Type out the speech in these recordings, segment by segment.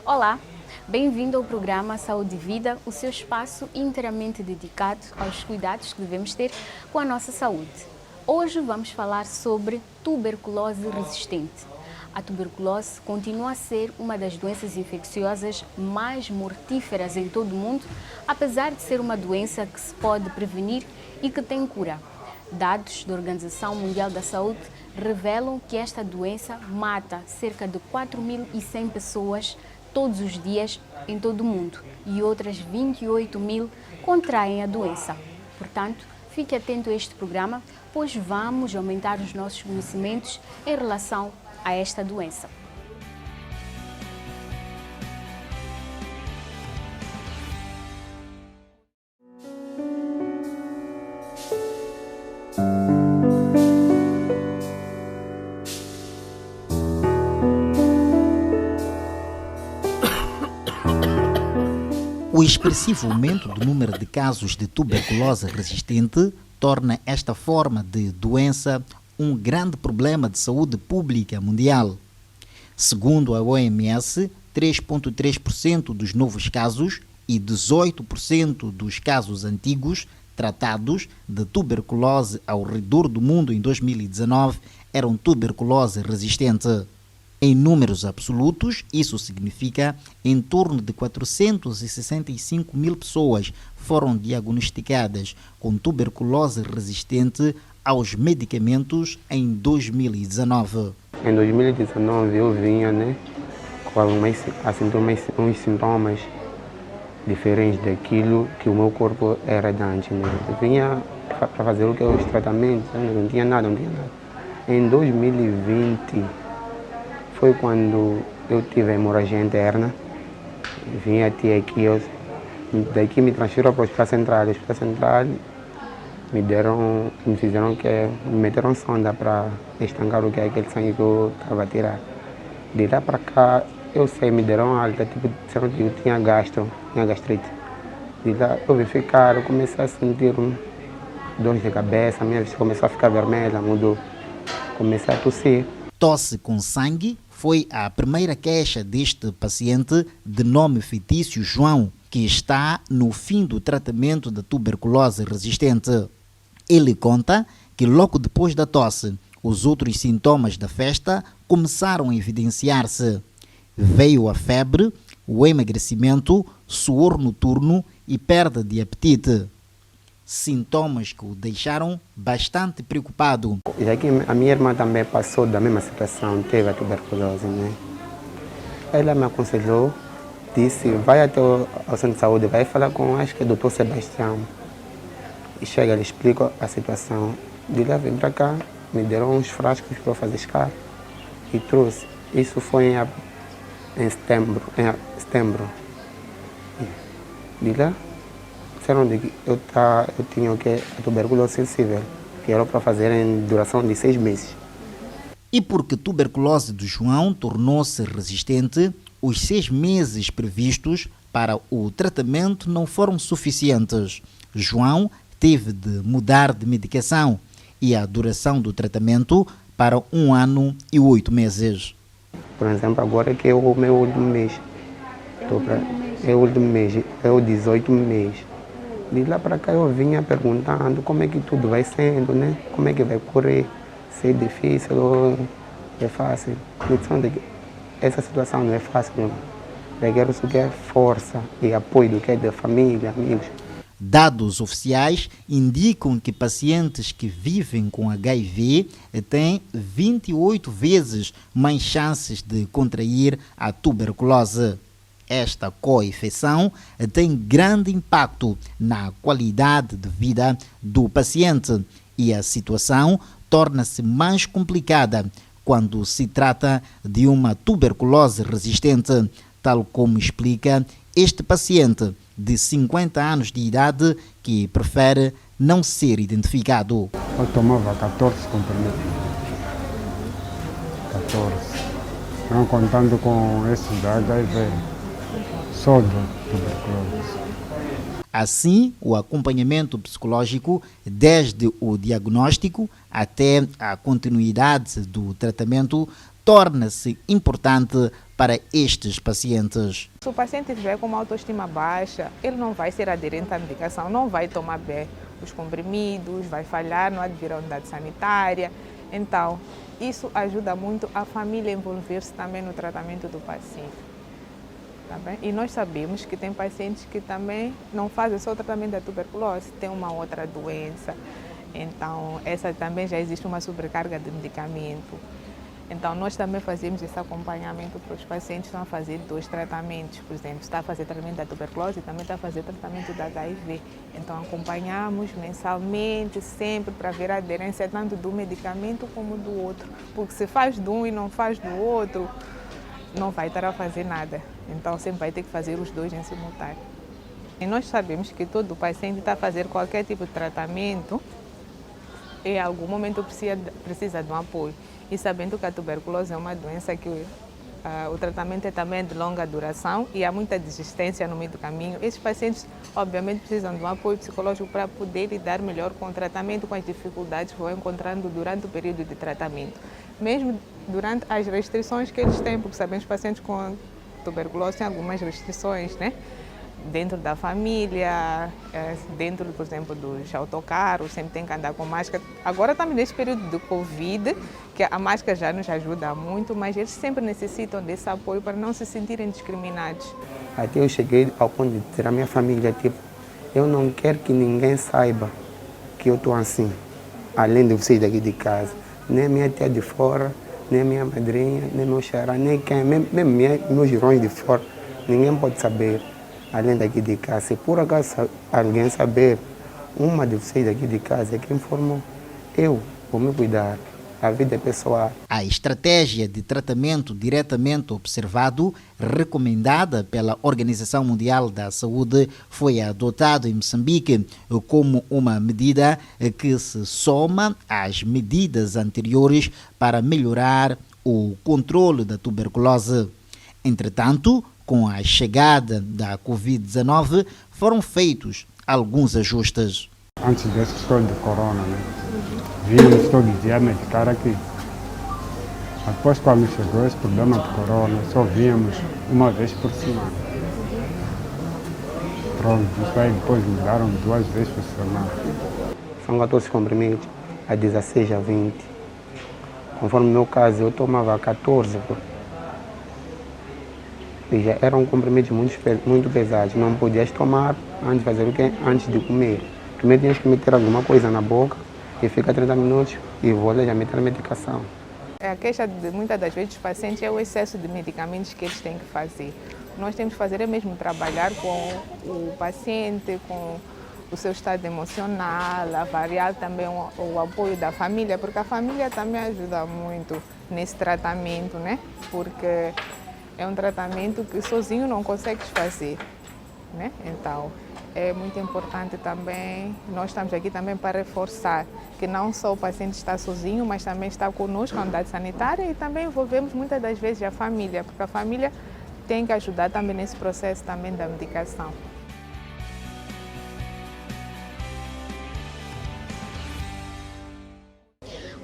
Olá, bem-vindo ao programa Saúde e Vida, o seu espaço inteiramente dedicado aos cuidados que devemos ter com a nossa saúde. Hoje vamos falar sobre tuberculose resistente. A tuberculose continua a ser uma das doenças infecciosas mais mortíferas em todo o mundo, apesar de ser uma doença que se pode prevenir e que tem cura. Dados da Organização Mundial da Saúde revelam que esta doença mata cerca de 4.100 pessoas todos os dias em todo o mundo e outras 28 mil contraem a doença. Portanto, fique atento a este programa, pois vamos aumentar os nossos conhecimentos em relação a esta doença. O expressivo aumento do número de casos de tuberculose resistente torna esta forma de doença um grande problema de saúde pública mundial. Segundo a OMS, 3,3% dos novos casos e 18% dos casos antigos tratados de tuberculose ao redor do mundo em 2019 eram tuberculose resistente. Em números absolutos, isso significa em torno de 465 mil pessoas foram diagnosticadas com tuberculose resistente aos medicamentos em 2019. Em 2019 eu vinha com uns sintomas diferentes daquilo que o meu corpo era de antes. Eu vinha para fazer os tratamentos, não tinha nada. Em 2020 foi quando eu tive a hemorragia interna, vim até aqui, daqui me transferiram para o Hospital Central. O Hospital Central me meteram sonda para estancar o que é aquele sangue que eu estava a tirar. De lá para cá, eu sei, me deram alta, disseram que eu tinha gastrite. De lá eu vim ficar, eu comecei a sentir dor de cabeça, minha vista começou a ficar vermelha, mudou, comecei a tossir. Tosse com sangue foi a primeira queixa deste paciente de nome fictício João, que está no fim do tratamento da tuberculose resistente. Ele conta que logo depois da tosse, os outros sintomas da festa começaram a evidenciar-se. Veio a febre, o emagrecimento, suor noturno e perda de apetite. Sintomas que o deixaram bastante preocupado. Já que a minha irmã também passou da mesma situação, teve a tuberculose, Ela me aconselhou, disse, vai até ao centro de saúde, vai falar com, acho que é o Dr. Sebastião. E chega, ele explica a situação. De lá vem para cá, me deram uns frascos para fazer escar e trouxe. Isso foi em setembro. De lá, disseram que eu tinha a tuberculose sensível, que era para fazer em duração de 6 meses. E porque a tuberculose do João tornou-se resistente, os 6 meses previstos para o tratamento não foram suficientes. João teve de mudar de medicação e a duração do tratamento para 1 ano e 8 meses. Por exemplo, agora que é o meu último mês. É o último mês, é o 18 mês. De lá para cá eu vinha perguntando como é que tudo vai sendo, Como é que vai correr, se é difícil ou é fácil. Essa situação não é fácil, requer o que é força e apoio do que é da família, amigos. Dados oficiais indicam que pacientes que vivem com HIV têm 28 vezes mais chances de contrair a tuberculose. Esta co-infecção tem grande impacto na qualidade de vida do paciente e a situação torna-se mais complicada quando se trata de uma tuberculose resistente, tal como explica este paciente de 50 anos de idade que prefere não ser identificado. Eu tomava 14 comprimidos. 14. Não contando com esses da HIV. Só de tuberculose. Assim, o acompanhamento psicológico, desde o diagnóstico até a continuidade do tratamento, torna-se importante para estes pacientes. Se o paciente vier com uma autoestima baixa, ele não vai ser aderente à medicação, não vai tomar bem os comprimidos, vai falhar, não advir à unidade sanitária. Então, isso ajuda muito a família a envolver-se também no tratamento do paciente. Tá bem? E nós sabemos que tem pacientes que também não fazem só o tratamento da tuberculose, tem uma outra doença. Então, essa também já existe uma sobrecarga de medicamento. Então, nós também fazemos esse acompanhamento para os pacientes que estão a fazer 2 tratamentos. Por exemplo, está a fazer tratamento da tuberculose e também está a fazer tratamento da HIV. Então, acompanhamos mensalmente, sempre, para ver a aderência tanto do medicamento como do outro. Porque se faz de um e não faz do outro, não vai estar a fazer nada. Então, sempre vai ter que fazer os 2 em simultâneo. E nós sabemos que todo paciente está a fazer qualquer tipo de tratamento, em algum momento precisa de um apoio. E sabendo que a tuberculose é uma doença que o tratamento é também de longa duração e há muita desistência no meio do caminho, esses pacientes obviamente precisam de um apoio psicológico para poder lidar melhor com o tratamento, com as dificuldades que vão encontrando durante o período de tratamento. Mesmo durante as restrições que eles têm, porque sabemos que os pacientes com tuberculose têm algumas restrições, né? Dentro da família, dentro, por exemplo, dos autocarros, sempre tem que andar com máscara. Agora estamos nesse período do Covid, que a máscara já nos ajuda muito, mas eles sempre necessitam desse apoio para não se sentirem discriminados. Até eu cheguei ao ponto de dizer à minha família, tipo, eu não quero que ninguém saiba que eu estou assim, além de vocês daqui de casa. Nem minha tia de fora, nem minha madrinha, nem meu xará, nem quem, mesmo meus irmãos de fora, ninguém pode saber. Além daqui de casa, se por acaso alguém saber, uma de vocês daqui de casa é que informou, eu vou me cuidar, a vida é pessoal. A estratégia de tratamento diretamente observado, recomendada pela Organização Mundial da Saúde, foi adotada em Moçambique como uma medida que se soma às medidas anteriores para melhorar o controle da tuberculose. Entretanto, com a chegada da Covid-19, foram feitos alguns ajustes. Antes desse estouro de corona, né? Vínhamos todo dia medicar aqui. Mas depois, quando chegou esse problema de corona, só víamos uma vez por semana. Pronto, isso aí depois mudaram 2 vezes por semana. São 14 comprimidos, a 16 a 20. Conforme o meu caso, eu tomava 14. E já eram comprimidos muito pesados, não podias tomar antes de fazer o quê? Antes de comer. Primeiro tinhas que meter alguma coisa na boca e fica 30 minutos e volta a meter a medicação. A queixa de muitas das vezes dos pacientes é o excesso de medicamentos que eles têm que fazer. Nós temos que fazer é mesmo trabalhar com o paciente, com o seu estado emocional, avaliar também o apoio da família, porque a família também ajuda muito nesse tratamento, né? Porque é um tratamento que sozinho não consegues fazer, né? Então, é muito importante também, nós estamos aqui também para reforçar que não só o paciente está sozinho, mas também está conosco na unidade sanitária e também envolvemos muitas das vezes a família, porque a família tem que ajudar também nesse processo também da medicação.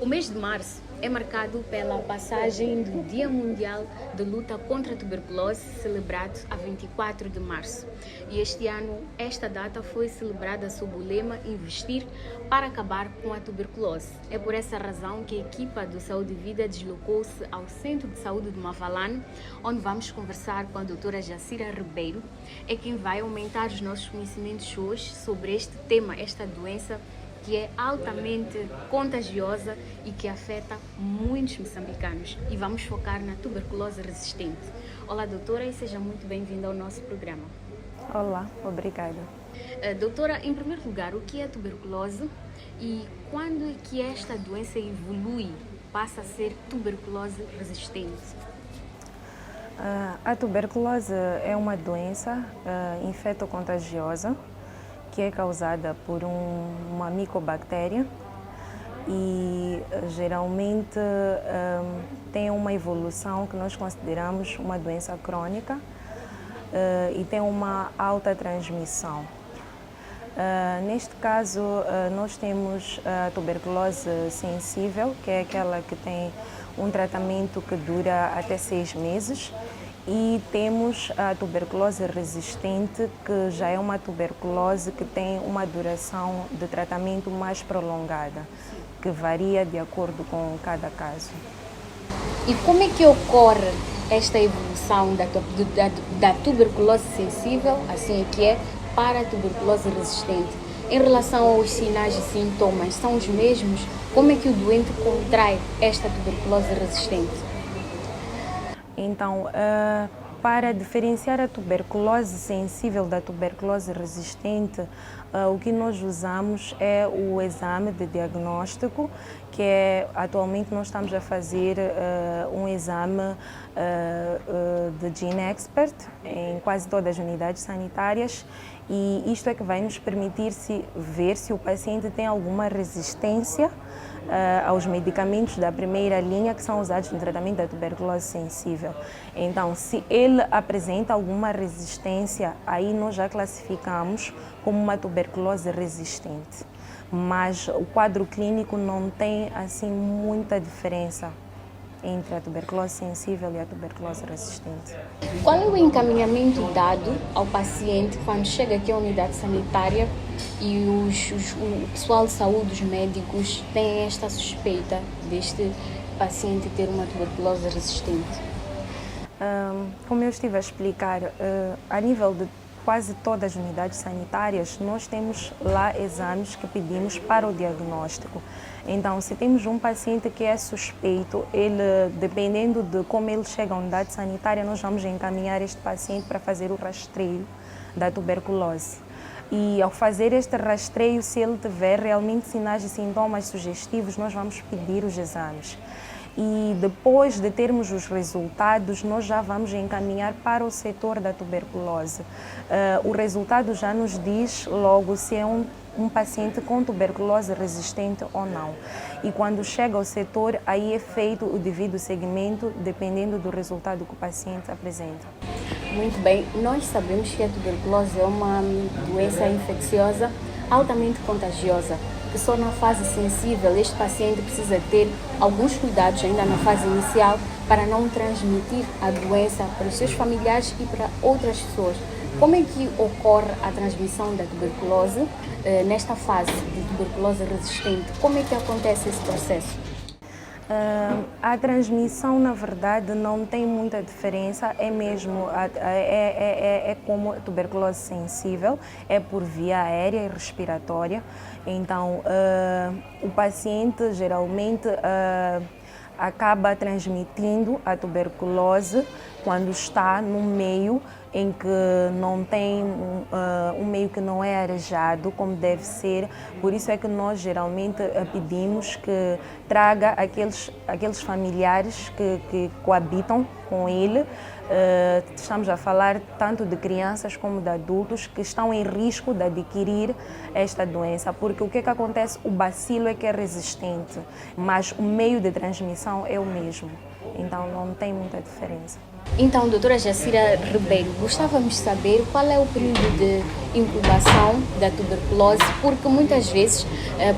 O mês de março é marcado pela passagem do Dia Mundial de Luta contra a Tuberculose, celebrado a 24 de março. E este ano, esta data foi celebrada sob o lema Investir para acabar com a tuberculose. É por essa razão que a equipa do Saúde e Vida deslocou-se ao Centro de Saúde de Mavalane, onde vamos conversar com a doutora Jacira Ribeiro, é quem vai aumentar os nossos conhecimentos hoje sobre este tema, esta doença que é altamente contagiosa e que afeta muitos moçambicanos. E vamos focar na tuberculose resistente. Olá, doutora, e seja muito bem-vinda ao nosso programa. Olá, obrigada. Doutora, em primeiro lugar, o que é a tuberculose e quando é que esta doença evolui, passa a ser tuberculose resistente? A tuberculose é uma doença infectocontagiosa que é causada por uma micobactéria e geralmente tem uma evolução que nós consideramos uma doença crônica e tem uma alta transmissão. Neste caso, nós temos a tuberculose sensível, que é aquela que tem um tratamento que dura até 6 meses. E temos a tuberculose resistente, que já é uma tuberculose que tem uma duração de tratamento mais prolongada, que varia de acordo com cada caso. E como é que ocorre esta evolução da tuberculose sensível, assim é que é, para a tuberculose resistente? Em relação aos sinais e sintomas, são os mesmos? Como é que o doente contrai esta tuberculose resistente? Então, para diferenciar a tuberculose sensível da tuberculose resistente, o que nós usamos é o exame de diagnóstico, que atualmente nós estamos a fazer um exame de Gene Expert em quase todas as unidades sanitárias, e isto é que vai nos permitir ver se o paciente tem alguma resistência aos medicamentos da primeira linha que são usados no tratamento da tuberculose sensível. Então, se ele apresenta alguma resistência, aí nós já classificamos como uma tuberculose resistente. Mas o quadro clínico não tem assim muita diferença entre a tuberculose sensível e a tuberculose resistente. Qual é o encaminhamento dado ao paciente quando chega aqui à unidade sanitária e o pessoal de saúde, os médicos, têm esta suspeita deste paciente ter uma tuberculose resistente? Como eu estive a explicar, a nível de quase todas as unidades sanitárias, nós temos lá exames que pedimos para o diagnóstico. Então, se temos um paciente que é suspeito, dependendo de como ele chega à unidade sanitária, nós vamos encaminhar este paciente para fazer o rastreio da tuberculose. E ao fazer este rastreio, se ele tiver realmente sinais e sintomas sugestivos, nós vamos pedir os exames. E depois de termos os resultados, nós já vamos encaminhar para o setor da tuberculose. O resultado já nos diz logo se é um paciente com tuberculose resistente ou não. E quando chega ao setor, aí é feito o devido seguimento, dependendo do resultado que o paciente apresenta. Muito bem, nós sabemos que a tuberculose é uma doença infecciosa altamente contagiosa, que só na fase sensível este paciente precisa ter alguns cuidados ainda na fase inicial para não transmitir a doença para os seus familiares e para outras pessoas. Como é que ocorre a transmissão da tuberculose nesta fase de tuberculose resistente? Como é que acontece esse processo? A transmissão, na verdade, não tem muita diferença, é mesmo, é como a tuberculose sensível, é por via aérea e respiratória. Então, o paciente geralmente acaba transmitindo a tuberculose quando está num meio em que não tem um meio que não é arejado como deve ser. Por isso é que nós geralmente pedimos que traga aqueles familiares que coabitam com ele. Estamos a falar tanto de crianças como de adultos que estão em risco de adquirir esta doença, porque o que acontece? O bacilo é que é resistente, mas o meio de transmissão é o mesmo, então não tem muita diferença. Então, doutora Jacira Ribeiro, gostávamos de saber qual é o período de incubação da tuberculose, porque muitas vezes,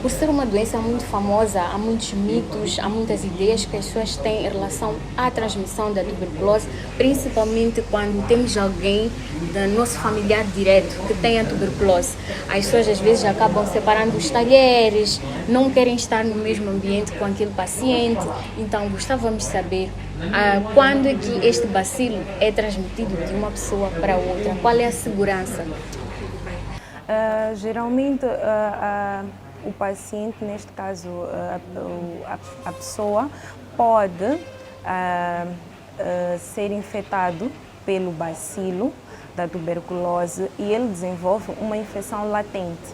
por ser uma doença muito famosa, há muitos mitos, há muitas ideias que as pessoas têm em relação à transmissão da tuberculose, principalmente quando temos alguém do nosso familiar direto que tem a tuberculose. As pessoas às vezes acabam separando os talheres, não querem estar no mesmo ambiente com aquele paciente, então gostávamos de saber quando é que este bacilo é transmitido de uma pessoa para outra? Qual é a segurança? Geralmente, o paciente, neste caso, a pessoa pode ser infectado pelo bacilo da tuberculose e ele desenvolve uma infecção latente.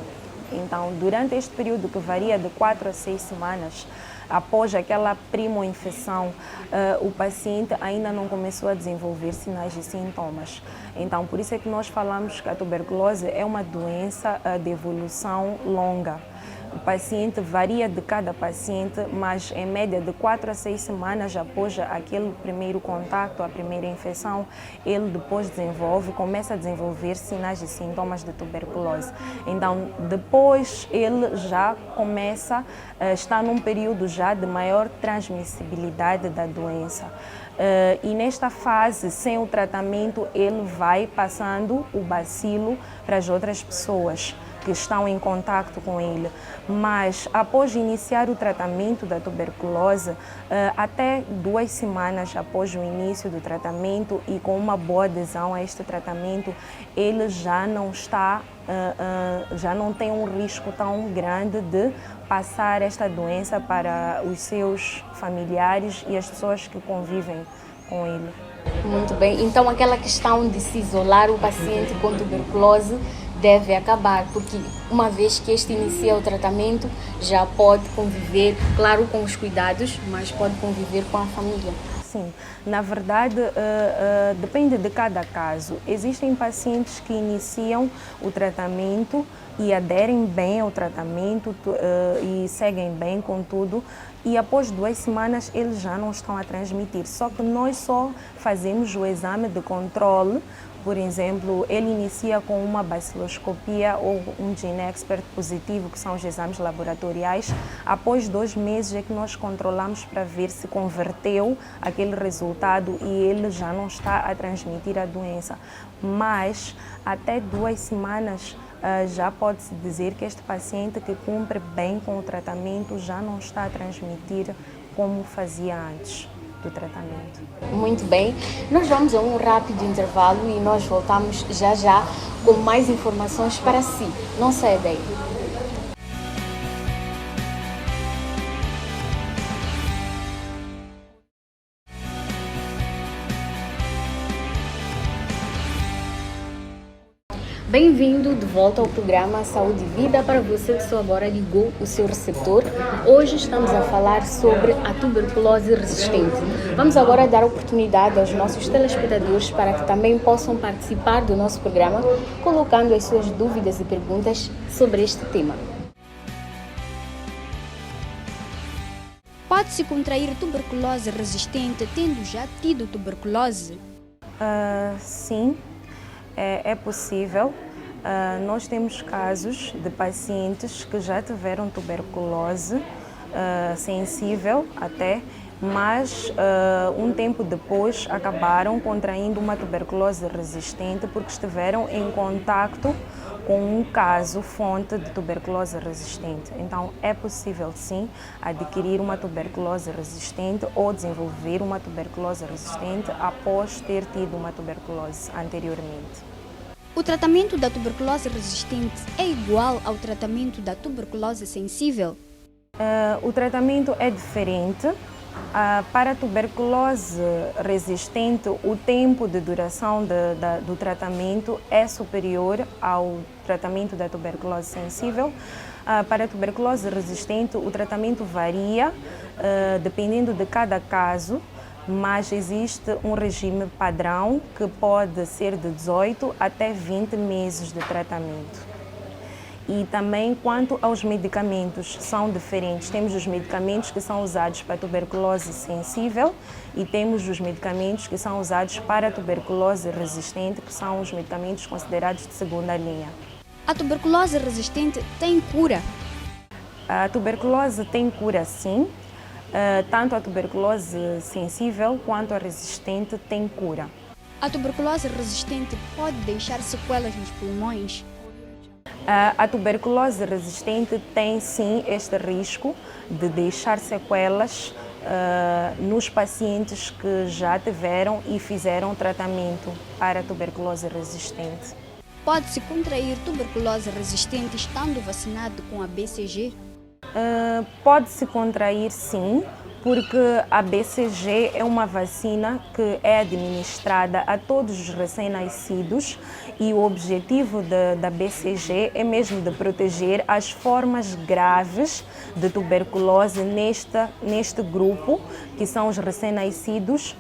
Então, durante este período que varia de 4 a 6 semanas, após aquela primo-infecção, o paciente ainda não começou a desenvolver sinais e sintomas. Então, por isso é que nós falamos que a tuberculose é uma doença de evolução longa. O paciente varia de cada paciente, mas em média de 4 a 6 semanas após aquele primeiro contato, a primeira infecção, ele depois começa a desenvolver sinais e sintomas de tuberculose. Então, depois ele já começa a estar num período já de maior transmissibilidade da doença. E nesta fase, sem o tratamento, ele vai passando o bacilo para as outras pessoas que estão em contato com ele. Mas após iniciar o tratamento da tuberculose, até 2 semanas após o início do tratamento e com uma boa adesão a este tratamento, ele já não tem um risco tão grande de passar esta doença para os seus familiares e as pessoas que convivem com ele. Muito bem, então aquela questão de se isolar o paciente com tuberculose deve acabar, porque uma vez que este inicia o tratamento, já pode conviver, claro, com os cuidados, mas pode conviver com a família. Sim, na verdade, depende de cada caso. Existem pacientes que iniciam o tratamento e aderem bem ao tratamento e seguem bem com tudo, e após 2 semanas eles já não estão a transmitir. Só que nós só fazemos o exame de controle. Por exemplo, ele inicia com uma baciloscopia ou um GeneXpert positivo, que são os exames laboratoriais. Após 2 meses é que nós controlamos para ver se converteu aquele resultado e ele já não está a transmitir a doença. Mas até 2 semanas já pode-se dizer que este paciente que cumpre bem com o tratamento já não está a transmitir como fazia antes do tratamento. Muito bem, nós vamos a um rápido intervalo e nós voltamos já com mais informações para si. Não saia daí. Bem-vindo de volta ao programa Saúde e Vida. Para você que só agora ligou o seu receptor, hoje estamos a falar sobre a tuberculose resistente. Vamos agora dar oportunidade aos nossos telespectadores para que também possam participar do nosso programa, colocando as suas dúvidas e perguntas sobre este tema. Pode-se contrair tuberculose resistente tendo já tido tuberculose? Sim. É possível. Nós temos casos de pacientes que já tiveram tuberculose sensível até, mas um tempo depois acabaram contraindo uma tuberculose resistente porque estiveram em contacto com um caso fonte de tuberculose resistente. Então, é possível sim adquirir uma tuberculose resistente ou desenvolver uma tuberculose resistente após ter tido uma tuberculose anteriormente. O tratamento da tuberculose resistente é igual ao tratamento da tuberculose sensível? O tratamento é diferente. Para a tuberculose resistente, o tempo de duração do tratamento é superior ao tratamento da tuberculose sensível. Para a tuberculose resistente, o tratamento varia dependendo de cada caso, mas existe um regime padrão que pode ser de 18 até 20 meses de tratamento. E também quanto aos medicamentos, são diferentes. Temos os medicamentos que são usados para tuberculose sensível e temos os medicamentos que são usados para a tuberculose resistente, que são os medicamentos considerados de segunda linha. A tuberculose resistente tem cura? A tuberculose tem cura, sim. Tanto a tuberculose sensível quanto a resistente tem cura. A tuberculose resistente pode deixar sequelas nos pulmões? A tuberculose resistente tem sim este risco de deixar sequelas nos pacientes que já tiveram e fizeram tratamento para a tuberculose resistente. Pode-se contrair tuberculose resistente estando vacinado com a BCG? Pode-se contrair sim, porque a BCG é uma vacina que é administrada a todos os recém-nascidos e o objetivo da BCG é mesmo de proteger as formas graves de tuberculose neste grupo, que são os recém-nascidos,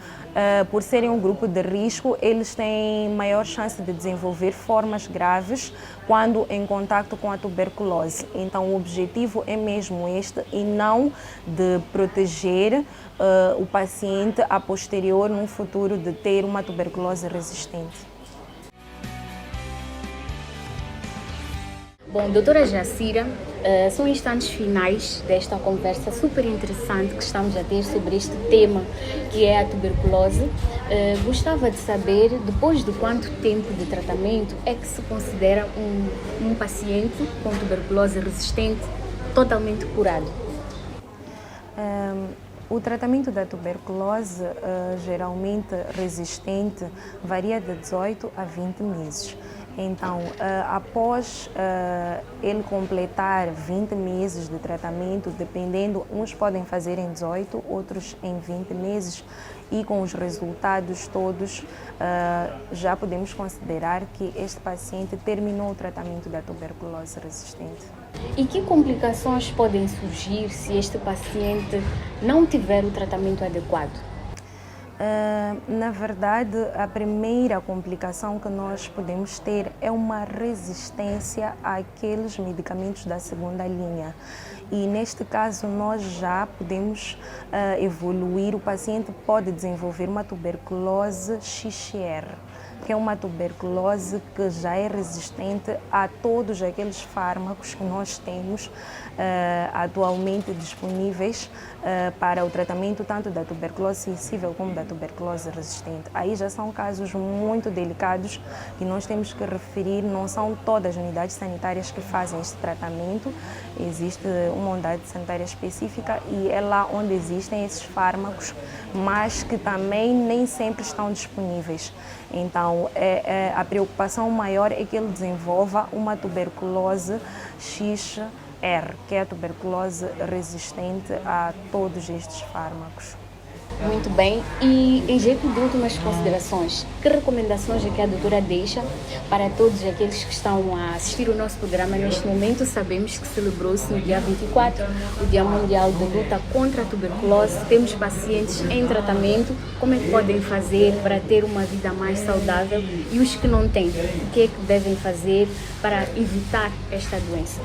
por serem um grupo de risco, eles têm maior chance de desenvolver formas graves quando em contato com a tuberculose. Então, o objetivo é mesmo este e não de proteger o paciente a posterior, no futuro, de ter uma tuberculose resistente. Bom, doutora Jacira, são instantes finais desta conversa super interessante que estamos a ter sobre este tema que é a tuberculose. Gostava de saber, depois de quanto tempo de tratamento é que se considera um paciente com tuberculose resistente totalmente curado? O tratamento da tuberculose, geralmente resistente, varia de 18 a 20 meses. Então, após ele completar 20 meses de tratamento, dependendo, uns podem fazer em 18, outros em 20 meses, e com os resultados todos, já podemos considerar que este paciente terminou o tratamento da tuberculose resistente. E que complicações podem surgir se este paciente não tiver o tratamento adequado? Na verdade, a primeira complicação que nós podemos ter é uma resistência àqueles medicamentos da segunda linha. E neste caso, nós já podemos evoluir. O paciente pode desenvolver uma tuberculose XR, que é uma tuberculose que já é resistente a todos aqueles fármacos que nós temos atualmente disponíveis para o tratamento tanto da tuberculose sensível como da tuberculose resistente. Aí já são casos muito delicados que nós temos que referir, não são todas as unidades sanitárias que fazem este tratamento, existe uma unidade sanitária específica e é lá onde existem esses fármacos, mas que também nem sempre estão disponíveis. Então, a preocupação maior é que ele desenvolva uma tuberculose XR, que é a tuberculose resistente a todos estes fármacos. Muito bem. E em jeito de últimas considerações, que recomendações é que a doutora deixa para todos aqueles que estão a assistir o nosso programa neste momento? Sabemos que celebrou-se no dia 24, o Dia Mundial de Luta contra a Tuberculose. Temos pacientes em tratamento. Como é que podem fazer para ter uma vida mais saudável? E os que não têm, o que é que devem fazer para evitar esta doença?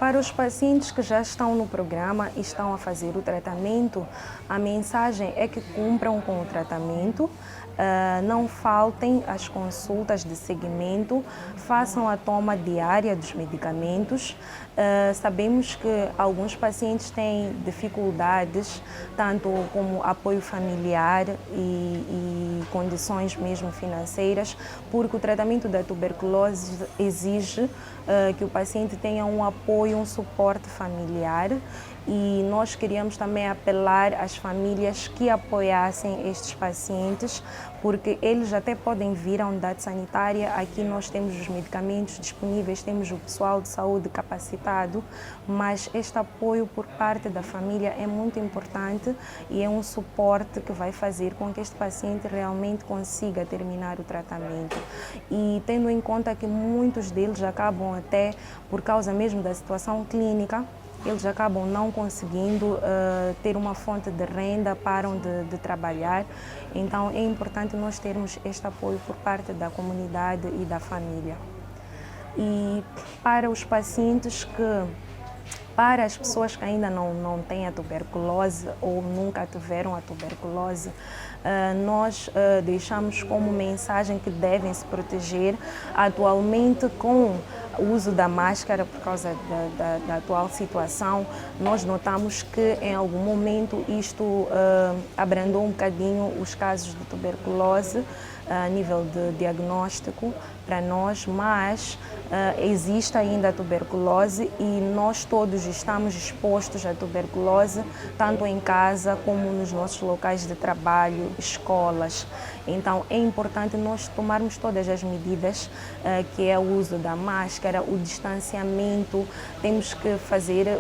Para os pacientes que já estão no programa e estão a fazer o tratamento, a mensagem é que cumpram com o tratamento, não faltem às consultas de seguimento, façam a toma diária dos medicamentos. Sabemos que alguns pacientes têm dificuldades, tanto como apoio familiar e condições mesmo financeiras, porque o tratamento da tuberculose exige que o paciente tenha um apoio, um suporte familiar, e nós queríamos também apelar às famílias que apoiassem estes pacientes, porque eles até podem vir à unidade sanitária. Aqui nós temos os medicamentos disponíveis, temos o pessoal de saúde capacitado, mas este apoio por parte da família é muito importante e é um suporte que vai fazer com que este paciente realmente consiga terminar o tratamento. E tendo em conta que muitos deles acabam até, por causa mesmo da situação clínica, eles acabam não conseguindo ter uma fonte de renda, param de trabalhar. Então é importante nós termos este apoio por parte da comunidade e da família. E para os pacientes para as pessoas que ainda não têm a tuberculose ou nunca tiveram a tuberculose, nós deixamos como mensagem que devem se proteger atualmente com o uso da máscara. Por causa da atual situação, nós notamos que em algum momento isto abrandou um bocadinho os casos de tuberculose a nível de diagnóstico para nós, mas existe ainda a tuberculose e nós todos estamos expostos à tuberculose, tanto em casa como nos nossos locais de trabalho, escolas. Então é importante nós tomarmos todas as medidas, que é o uso da máscara, o distanciamento, temos que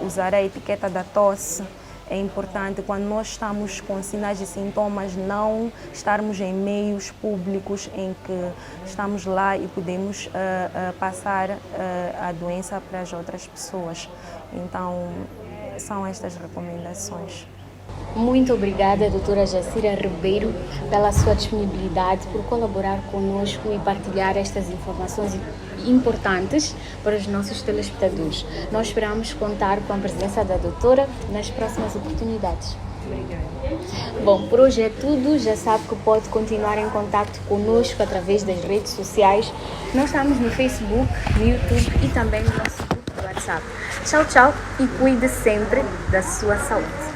usar a etiqueta da tosse. É importante, quando nós estamos com sinais e sintomas, não estarmos em meios públicos em que estamos lá e podemos passar a doença para as outras pessoas. Então, são estas recomendações. Muito obrigada, doutora Jacira Ribeiro, pela sua disponibilidade, por colaborar conosco e partilhar estas informações importantes para os nossos telespectadores. Nós esperamos contar com a presença da doutora nas próximas oportunidades. Obrigada. Bom, por hoje é tudo. Já sabe que pode continuar em contato conosco através das redes sociais. Nós estamos no Facebook, no YouTube e também no nosso grupo do WhatsApp. Tchau, tchau e cuide sempre da sua saúde.